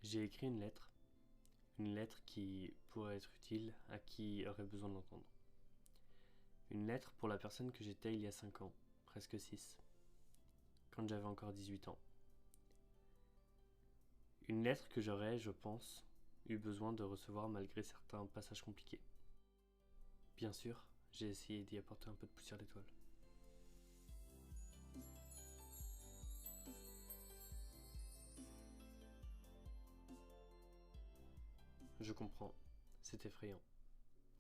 J'ai écrit une lettre qui pourrait être utile à qui aurait besoin de l'entendre. Une lettre pour la personne que j'étais il y a 5 ans, presque 6, quand j'avais encore 18 ans. Une lettre que j'aurais, je pense, eu besoin de recevoir malgré certains passages compliqués. Bien sûr, j'ai essayé d'y apporter un peu de poussière d'étoile. Je comprends, c'est effrayant.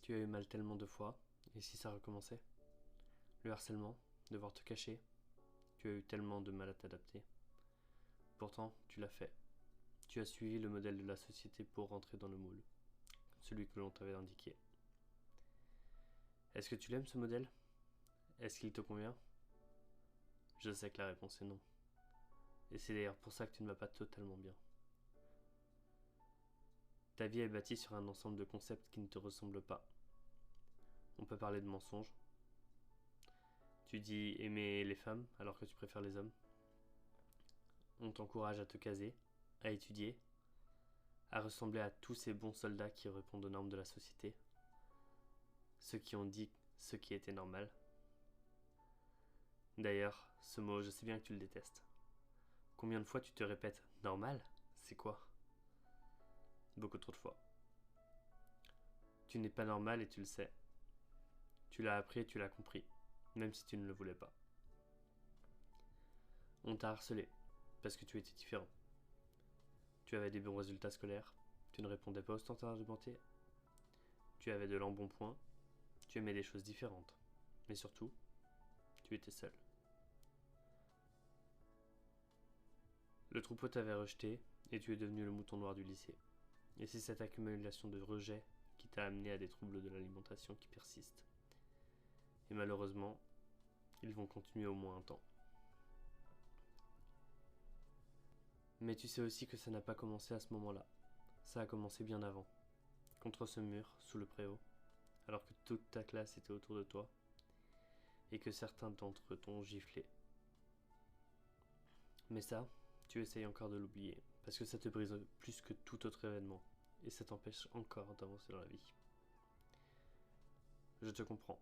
Tu as eu mal tellement de fois, et si ça recommençait? Le harcèlement, devoir te cacher, tu as eu tellement de mal à t'adapter. Pourtant, tu l'as fait. Tu as suivi le modèle de la société pour rentrer dans le moule, celui que l'on t'avait indiqué. Est-ce que tu l'aimes ce modèle? Est-ce qu'il te convient? Je sais que la réponse est non. Et c'est d'ailleurs pour ça que tu ne vas pas totalement bien. Ta vie est bâtie sur un ensemble de concepts qui ne te ressemblent pas. On peut parler de mensonges. Tu dis aimer les femmes alors que tu préfères les hommes. On t'encourage à te caser, à étudier, à ressembler à tous ces bons soldats qui répondent aux normes de la société. Ceux qui ont dit ce qui était normal. D'ailleurs, ce mot, je sais bien que tu le détestes. Combien de fois tu te répètes « normal » c'est quoi? Beaucoup trop de fois. Tu n'es pas normal et tu le sais. Tu l'as appris et tu l'as compris, même si tu ne le voulais pas. On t'a harcelé, parce que tu étais différent. Tu avais des bons résultats scolaires, tu ne répondais pas aux standards argumentés. Tu avais de l'embonpoint, tu aimais des choses différentes. Mais surtout, tu étais seul. Le troupeau t'avait rejeté et tu es devenu le mouton noir du lycée. Et c'est cette accumulation de rejets qui t'a amené à des troubles de l'alimentation qui persistent. Et malheureusement, ils vont continuer au moins un temps. Mais tu sais aussi que ça n'a pas commencé à ce moment-là. Ça a commencé bien avant. Contre ce mur, sous le préau, alors que toute ta classe était autour de toi, et que certains d'entre eux t'ont giflé. Mais ça, tu essayes encore de l'oublier, parce que ça te brise plus que tout autre événement, et ça t'empêche encore d'avancer dans la vie. Je te comprends.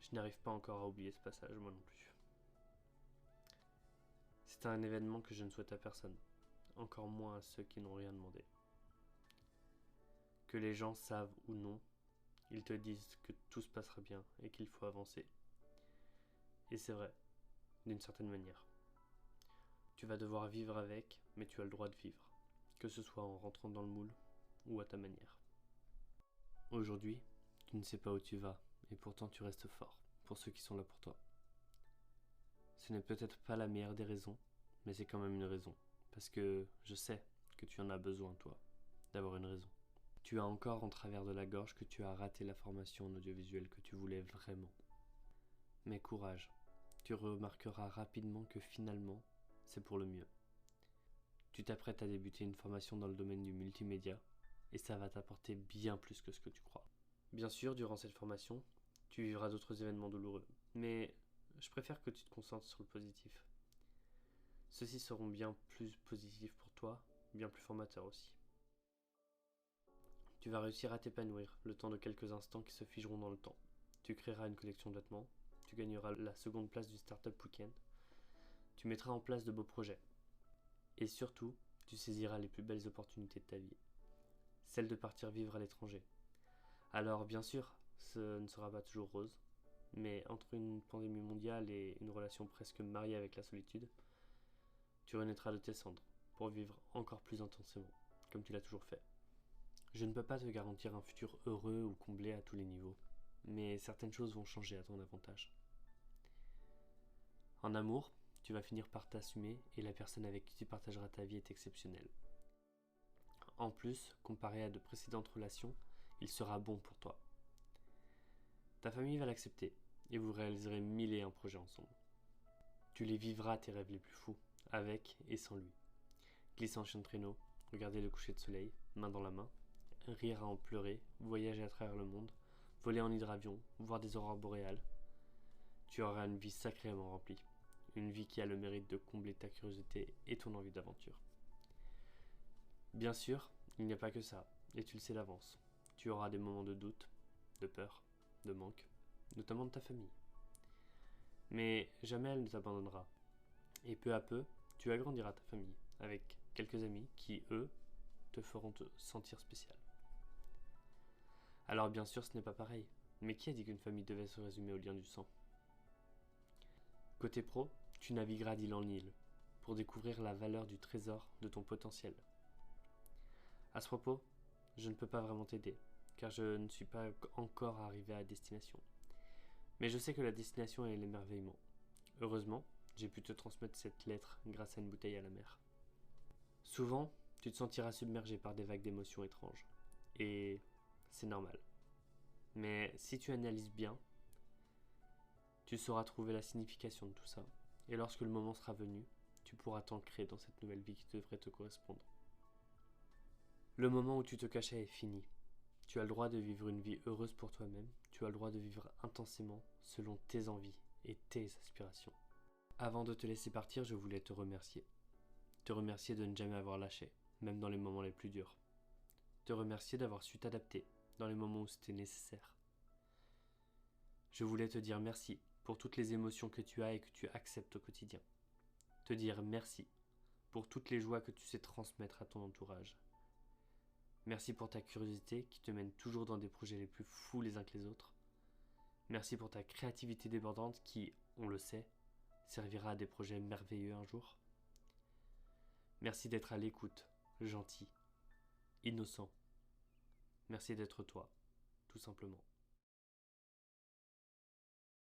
Je n'arrive pas encore à oublier ce passage, moi non plus. C'est un événement que je ne souhaite à personne, encore moins à ceux qui n'ont rien demandé. Que les gens savent ou non, ils te disent que tout se passera bien et qu'il faut avancer. Et c'est vrai, d'une certaine manière. Tu vas devoir vivre avec, mais tu as le droit de vivre, que ce soit en rentrant dans le moule ou à ta manière. Aujourd'hui, tu ne sais pas où tu vas, et pourtant tu restes fort, pour ceux qui sont là pour toi. Ce n'est peut-être pas la meilleure des raisons, mais c'est quand même une raison, parce que je sais que tu en as besoin, toi, d'avoir une raison. Tu as encore en travers de la gorge que tu as raté la formation en audiovisuel que tu voulais vraiment. Mais courage, tu remarqueras rapidement que finalement, c'est pour le mieux. Tu t'apprêtes à débuter une formation dans le domaine du multimédia, et ça va t'apporter bien plus que ce que tu crois. Bien sûr, durant cette formation, tu vivras d'autres événements douloureux, mais je préfère que tu te concentres sur le positif. Ceux-ci seront bien plus positifs pour toi, bien plus formateurs aussi. Tu vas réussir à t'épanouir, le temps de quelques instants qui se figeront dans le temps. Tu créeras une collection de vêtements, tu gagneras la seconde place du Startup Weekend, tu mettras en place de beaux projets. Et surtout, tu saisiras les plus belles opportunités de ta vie. Celle de partir vivre à l'étranger. Alors bien sûr, ce ne sera pas toujours rose, mais entre une pandémie mondiale et une relation presque mariée avec la solitude, tu renaîtras de tes cendres pour vivre encore plus intensément, comme tu l'as toujours fait. Je ne peux pas te garantir un futur heureux ou comblé à tous les niveaux, mais certaines choses vont changer à ton avantage. En amour, tu vas finir par t'assumer et la personne avec qui tu partageras ta vie est exceptionnelle. En plus, comparé à de précédentes relations, il sera bon pour toi. Ta famille va l'accepter et vous réaliserez 1001 projets ensemble. Tu les vivras tes rêves les plus fous, avec et sans lui. Glisser en chien de traîneau, regarder le coucher de soleil, main dans la main, rire à en pleurer, voyager à travers le monde, voler en hydravion, voir des aurores boréales. Tu auras une vie sacrément remplie. Une vie qui a le mérite de combler ta curiosité et ton envie d'aventure. Bien sûr, il n'y a pas que ça, et tu le sais d'avance. Tu auras des moments de doute, de peur, de manque, notamment de ta famille. Mais jamais elle ne t'abandonnera. Et peu à peu, tu agrandiras ta famille, avec quelques amis qui, eux, te feront te sentir spécial. Alors bien sûr, ce n'est pas pareil, mais qui a dit qu'une famille devait se résumer au lien du sang? Côté pro, tu navigueras d'île en île, pour découvrir la valeur du trésor de ton potentiel. À ce propos, je ne peux pas vraiment t'aider, car je ne suis pas encore arrivé à destination. Mais je sais que la destination est l'émerveillement. Heureusement, j'ai pu te transmettre cette lettre grâce à une bouteille à la mer. Souvent, tu te sentiras submergé par des vagues d'émotions étranges. Et c'est normal. Mais si tu analyses bien, tu sauras trouver la signification de tout ça. Et lorsque le moment sera venu, tu pourras t'ancrer dans cette nouvelle vie qui devrait te correspondre. Le moment où tu te cachais est fini. Tu as le droit de vivre une vie heureuse pour toi-même. Tu as le droit de vivre intensément selon tes envies et tes aspirations. Avant de te laisser partir, je voulais te remercier. Te remercier de ne jamais avoir lâché, même dans les moments les plus durs. Te remercier d'avoir su t'adapter dans les moments où c'était nécessaire. Je voulais te dire merci pour toutes les émotions que tu as et que tu acceptes au quotidien. Te dire merci pour toutes les joies que tu sais transmettre à ton entourage. Merci pour ta curiosité qui te mène toujours dans des projets les plus fous les uns que les autres. Merci pour ta créativité débordante qui, on le sait, servira à des projets merveilleux un jour. Merci d'être à l'écoute, gentil, innocent. Merci d'être toi, tout simplement.